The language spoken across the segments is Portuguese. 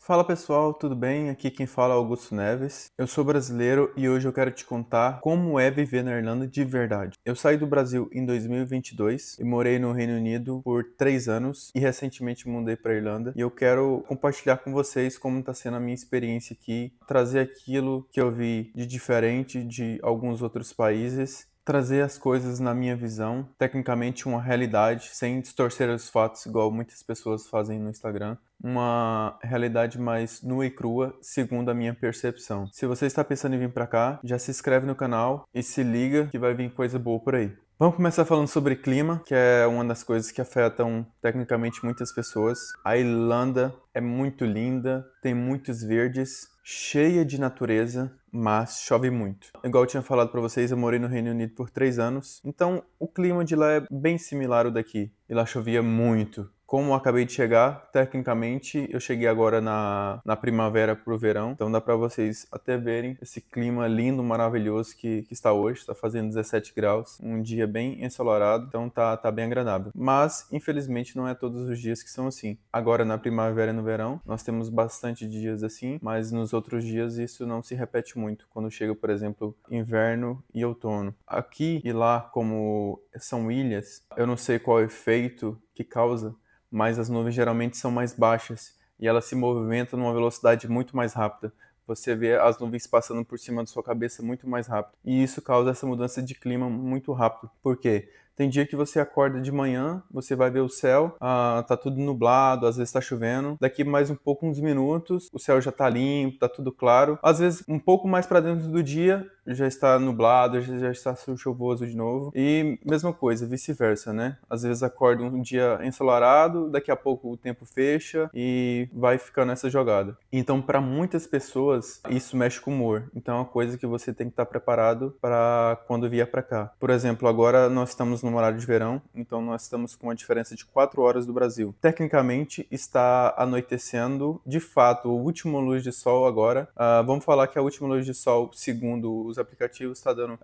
Fala pessoal, tudo bem? Aqui quem fala é Augusto Neves. Eu sou brasileiro e hoje eu quero te contar como é viver na Irlanda de verdade. Eu saí do Brasil em 2022 e morei no Reino Unido por 3 anos e recentemente mudei para Irlanda. E eu quero compartilhar com vocês como está sendo a minha experiência aqui, trazer aquilo que eu vi de diferente de alguns outros países, trazer as coisas na minha visão, tecnicamente uma realidade, sem distorcer os fatos igual muitas pessoas fazem no Instagram. Uma realidade mais nua e crua, segundo a minha percepção. Se você está pensando em vir para cá, já se inscreve no canal e se liga que vai vir coisa boa por aí. Vamos começar falando sobre clima, que é uma das coisas que afetam tecnicamente muitas pessoas. A Irlanda é muito linda, tem muitos verdes, cheia de natureza, mas chove muito. Igual eu tinha falado para vocês, eu morei no Reino Unido por 3 anos, então o clima de lá é bem similar ao daqui. E lá chovia muito. Como eu acabei de chegar, tecnicamente eu cheguei agora na primavera pro verão, então dá para vocês até verem esse clima lindo, maravilhoso que está hoje, está fazendo 17 graus, um dia bem ensolarado, então tá bem agradável. Mas, infelizmente, não é todos os dias que são assim. Agora na primavera e no verão, nós temos bastante dias assim, mas nos outros dias isso não se repete muito, quando chega, por exemplo, inverno e outono. Aqui e lá, como são ilhas, eu não sei qual é o efeito que causa, mas as nuvens geralmente são mais baixas e elas se movimentam numa velocidade muito mais rápida. Você vê as nuvens passando por cima da sua cabeça muito mais rápido. E isso causa essa mudança de clima muito rápido. Por quê? Tem dia que você acorda de manhã, você vai ver o céu, tá tudo nublado, às vezes tá chovendo. Daqui mais um pouco, uns minutos, o céu já tá limpo, tá tudo claro. Às vezes, um pouco mais para dentro do dia, já está nublado, já está chuvoso de novo. E mesma coisa, vice-versa, né? Às vezes acorda um dia ensolarado, daqui a pouco o tempo fecha e vai ficando essa jogada. Então, para muitas pessoas, isso mexe com o humor. Então, é uma coisa que você tem que estar preparado para quando vier para cá. Por exemplo, agora nós estamos no horário de verão, então nós estamos com uma diferença de 4 horas do Brasil. Tecnicamente, está anoitecendo, de fato, o último luz de sol agora. Vamos falar que a última luz de sol, segundo os aplicativos, está dando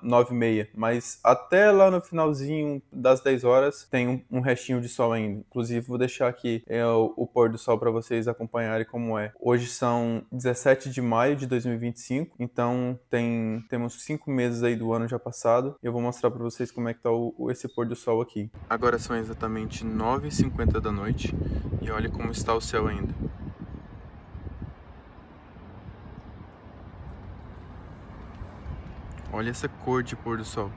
9h30, mas até lá no finalzinho das 10 horas tem um restinho de sol ainda. Inclusive, vou deixar aqui o pôr do sol para vocês acompanharem como é. Hoje são 17 de maio de 2025, então temos 5 meses aí do ano já passado. Eu vou mostrar para vocês como é que tá esse pôr do sol aqui. Agora são exatamente 9h50 da noite e olha como está o céu ainda. Olha essa cor de pôr do sol.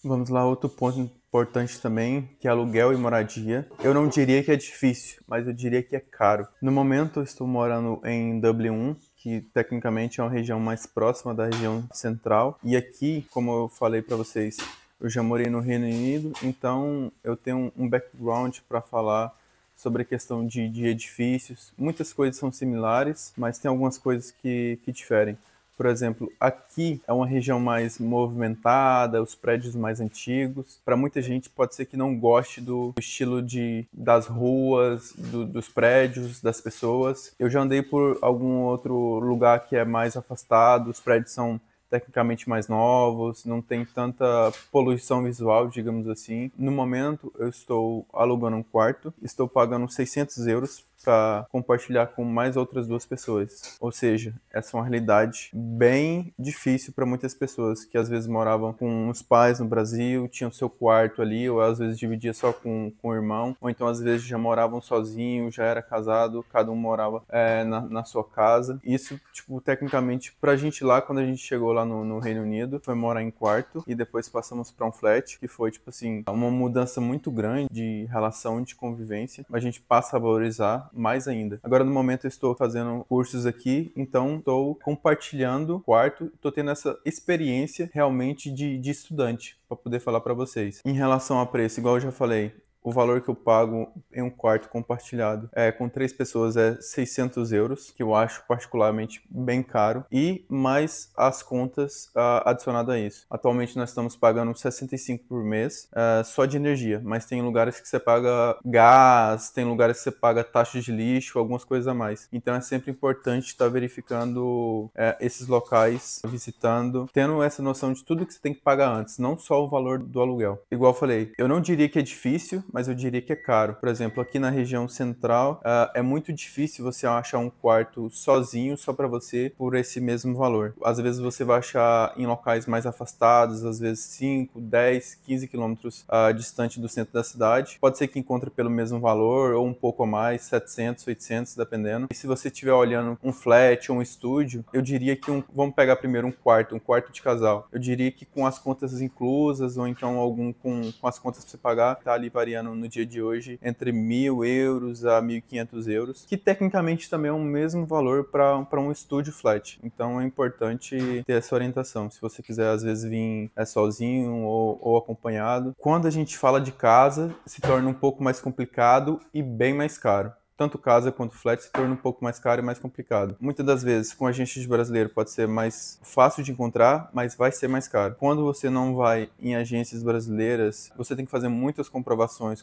Vamos lá, outro ponto importante também, que é aluguel e moradia. Eu não diria que é difícil, mas eu diria que é caro. No momento eu estou morando em Dublin 1, que tecnicamente é uma região mais próxima da região central. E aqui, como eu falei para vocês, eu já morei no Reino Unido, então eu tenho um background para falar sobre a questão de edifícios. Muitas coisas são similares, mas tem algumas coisas que diferem. Por exemplo, aqui é uma região mais movimentada, os prédios mais antigos. Para muita gente pode ser que não goste do estilo das ruas, dos prédios, das pessoas. Eu já andei por algum outro lugar que é mais afastado, os prédios são tecnicamente mais novos, não tem tanta poluição visual, digamos assim. No momento, eu estou alugando um quarto, estou pagando 600 euros para compartilhar com mais outras 2 pessoas. Ou seja, essa é uma realidade bem difícil para muitas pessoas que às vezes moravam com os pais no Brasil, tinham seu quarto ali, ou às vezes dividia só com o irmão, ou então às vezes já moravam sozinhos, já era casado, cada um morava na sua casa. Isso, tipo, tecnicamente, pra gente lá, quando a gente chegou lá no Reino Unido, foi morar em quarto e depois passamos para um flat, que foi, tipo assim, uma mudança muito grande de relação, de convivência. A gente passa a valorizar mais ainda. Agora, no momento, eu estou fazendo cursos aqui, então estou compartilhando o quarto, estou tendo essa experiência realmente de estudante, para poder falar para vocês. Em relação a preço, igual eu já falei, o valor que eu pago em um quarto compartilhado com 3 pessoas é 600 euros, que eu acho particularmente bem caro, e mais as contas adicionadas a isso. Atualmente nós estamos pagando 65 por mês só de energia, mas tem lugares que você paga gás, tem lugares que você paga taxa de lixo, algumas coisas a mais. Então é sempre importante estar verificando esses locais, visitando, tendo essa noção de tudo que você tem que pagar antes, não só o valor do aluguel. Igual eu falei, eu não diria que é difícil, mas eu diria que é caro. Por exemplo, aqui na região central, é muito difícil você achar um quarto sozinho, só para você, por esse mesmo valor. Às vezes você vai achar em locais mais afastados, às vezes 5, 10, 15 quilômetros distante do centro da cidade. Pode ser que encontre pelo mesmo valor, ou um pouco a mais, 700, 800, dependendo. E se você estiver olhando um flat ou um estúdio, eu diria que vamos pegar primeiro um quarto de casal. Eu diria que com as contas inclusas, ou então algum com as contas para você pagar, tá ali variando no dia de hoje entre 1.000 euros a 1.500 euros, que tecnicamente também é o mesmo valor para um estúdio flat. Então é importante ter essa orientação. Se você quiser, às vezes, vir sozinho ou acompanhado. Quando a gente fala de casa, se torna um pouco mais complicado e bem mais caro. Tanto casa quanto flat se torna um pouco mais caro e mais complicado. Muitas das vezes, com agente de brasileiro pode ser mais fácil de encontrar, mas vai ser mais caro. Quando você não vai em agências brasileiras, você tem que fazer muitas comprovações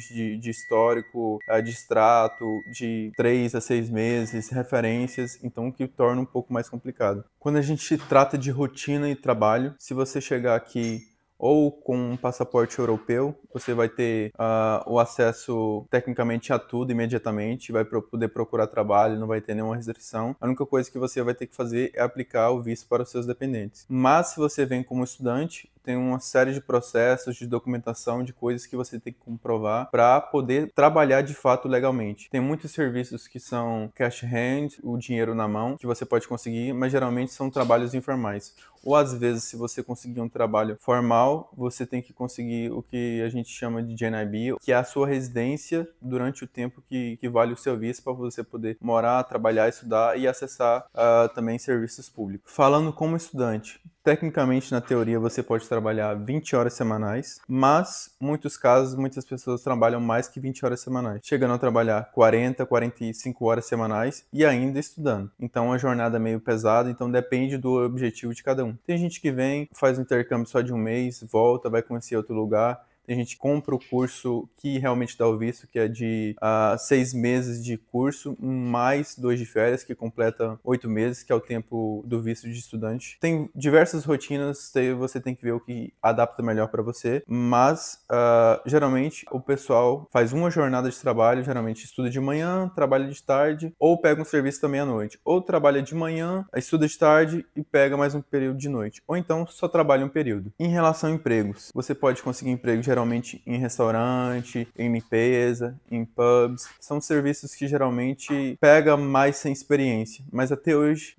de histórico, de extrato, de 3 a 6 meses, referências, então o que torna um pouco mais complicado. Quando a gente trata de rotina e trabalho, se você chegar aqui ou com um passaporte europeu, você vai ter o acesso tecnicamente a tudo imediatamente, vai poder procurar trabalho, não vai ter nenhuma restrição. A única coisa que você vai ter que fazer é aplicar o visto para os seus dependentes. Mas se você vem como estudante, tem uma série de processos, de documentação, de coisas que você tem que comprovar para poder trabalhar de fato legalmente. Tem muitos serviços que são cash hand, o dinheiro na mão, que você pode conseguir, mas geralmente são trabalhos informais. Ou às vezes, se você conseguir um trabalho formal, você tem que conseguir o que a gente chama de JNIB, que é a sua residência durante o tempo que vale o seu visto para você poder morar, trabalhar, estudar e acessar também serviços públicos. Falando como estudante, tecnicamente, na teoria, você pode trabalhar 20 horas semanais, mas, em muitos casos, muitas pessoas trabalham mais que 20 horas semanais, chegando a trabalhar 40, 45 horas semanais e ainda estudando. Então, é uma jornada meio pesada, então depende do objetivo de cada um. Tem gente que vem, faz um intercâmbio só de um mês, volta, vai conhecer outro lugar. Tem gente que compra o curso que realmente dá o visto, que é de 6 meses de curso, mais 2 de férias, que completa 8 meses, que é o tempo do visto de estudante. Tem diversas rotinas, você tem que ver o que adapta melhor para você, mas geralmente o pessoal faz uma jornada de trabalho, geralmente estuda de manhã, trabalha de tarde, ou pega um serviço também à noite. Ou trabalha de manhã, estuda de tarde e pega mais um período de noite. Ou então só trabalha um período. Em relação a empregos, você pode conseguir emprego geralmente em restaurante, em limpeza, em pubs. São serviços que geralmente pega mais sem experiência, mas até hoje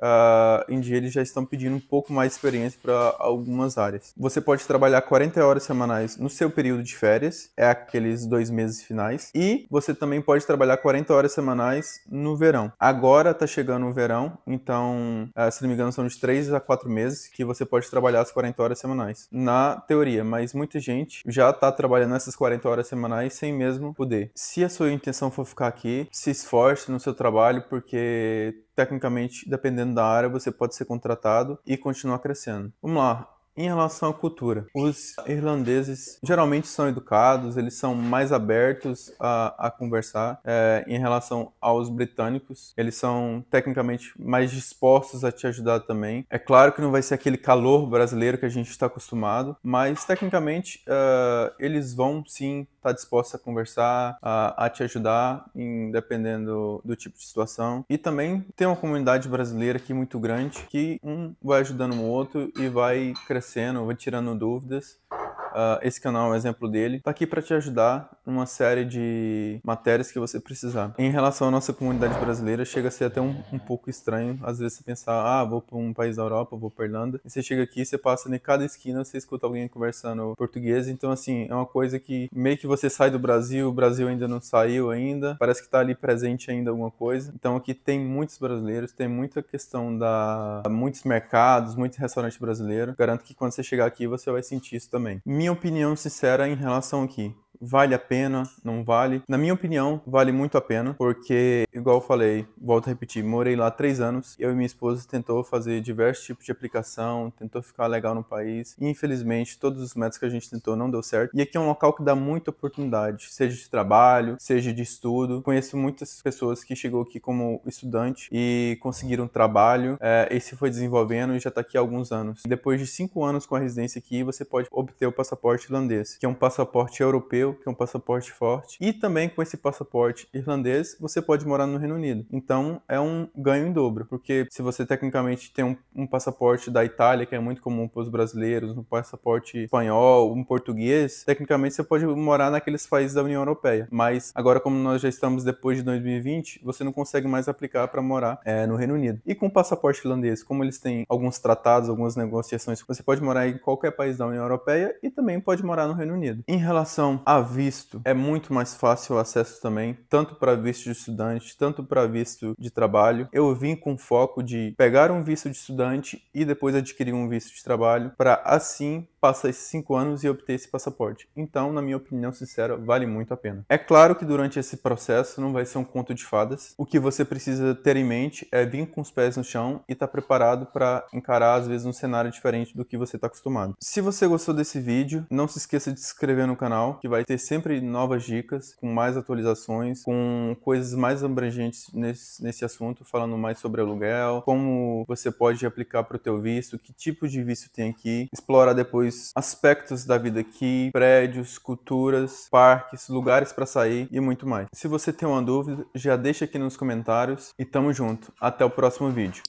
em dia eles já estão pedindo um pouco mais de experiência para algumas áreas. Você pode trabalhar 40 horas semanais no seu período de férias, é aqueles 2 meses finais, e você também pode trabalhar 40 horas semanais no verão. Agora tá chegando o verão, então, se não me engano, são de 3 a 4 meses que você pode trabalhar as 40 horas semanais. Na teoria, mas muita gente já está trabalhando essas 40 horas semanais sem mesmo poder. Se a sua intenção for ficar aqui, se esforce no seu trabalho, porque tecnicamente, dependendo da área, você pode ser contratado e continuar crescendo. Vamos lá. Em relação à cultura, os irlandeses geralmente são educados, eles são mais abertos a conversar. Em relação aos britânicos, eles são tecnicamente mais dispostos a te ajudar também. É claro que não vai ser aquele calor brasileiro que a gente está acostumado, mas tecnicamente eles vão sim estar dispostos a conversar, a te ajudar, dependendo do tipo de situação. E também tem uma comunidade brasileira aqui muito grande, que um vai ajudando o outro e vai crescendo, vai tirando dúvidas. Esse canal é um exemplo dele. Está aqui para te ajudar numa série de matérias que você precisar. Em relação à nossa comunidade brasileira, chega a ser até um pouco estranho. Às vezes você pensar, vou para um país da Europa, vou para Irlanda. E você chega aqui, você passa em cada esquina, você escuta alguém conversando português. Então, assim, é uma coisa que meio que você sai do Brasil, o Brasil ainda não saiu ainda. Parece que está ali presente ainda alguma coisa. Então, aqui tem muitos brasileiros, tem muita questão muitos mercados, muitos restaurantes brasileiros. Garanto que quando você chegar aqui, você vai sentir isso também. Minha opinião sincera em relação aqui. vale a pena, não vale? Na minha opinião, vale muito a pena, porque, igual eu falei, volto a repetir, morei lá 3 anos, eu e minha esposa tentou fazer diversos tipos de aplicação, tentou ficar legal no país, e infelizmente todos os métodos que a gente tentou não deu certo. E aqui é um local que dá muita oportunidade, seja de trabalho, seja de estudo. Conheço muitas pessoas que chegou aqui como estudante e conseguiram trabalho, e se foi desenvolvendo e já está aqui há alguns anos. Depois de 5 anos com a residência aqui, você pode obter o passaporte irlandês, que é um passaporte europeu, que é um passaporte forte, e também com esse passaporte irlandês, você pode morar no Reino Unido. Então, é um ganho em dobro, porque se você tecnicamente tem um passaporte da Itália, que é muito comum para os brasileiros, um passaporte espanhol, um português, tecnicamente você pode morar naqueles países da União Europeia. Mas agora, como nós já estamos depois de 2020, você não consegue mais aplicar para morar no Reino Unido. E com o passaporte irlandês, como eles têm alguns tratados, algumas negociações, você pode morar em qualquer país da União Europeia e também pode morar no Reino Unido. Em relação a visto, é muito mais fácil o acesso também, tanto para visto de estudante, tanto para visto de trabalho. Eu vim com foco de pegar um visto de estudante e depois adquirir um visto de trabalho, para assim passar esses 5 anos e obter esse passaporte. Então, na minha opinião sincera, vale muito a pena. É claro que durante esse processo não vai ser um conto de fadas. O que você precisa ter em mente é vir com os pés no chão e estar preparado para encarar, às vezes, um cenário diferente do que você está acostumado. Se você gostou desse vídeo, não se esqueça de se inscrever no canal, que vai ter sempre novas dicas, com mais atualizações, com coisas mais abrangentes nesse assunto, falando mais sobre aluguel, como você pode aplicar para o teu visto, que tipo de visto tem aqui, explorar depois aspectos da vida aqui, prédios, culturas, parques, lugares para sair e muito mais. Se você tem uma dúvida, já deixa aqui nos comentários e tamo junto. Até o próximo vídeo.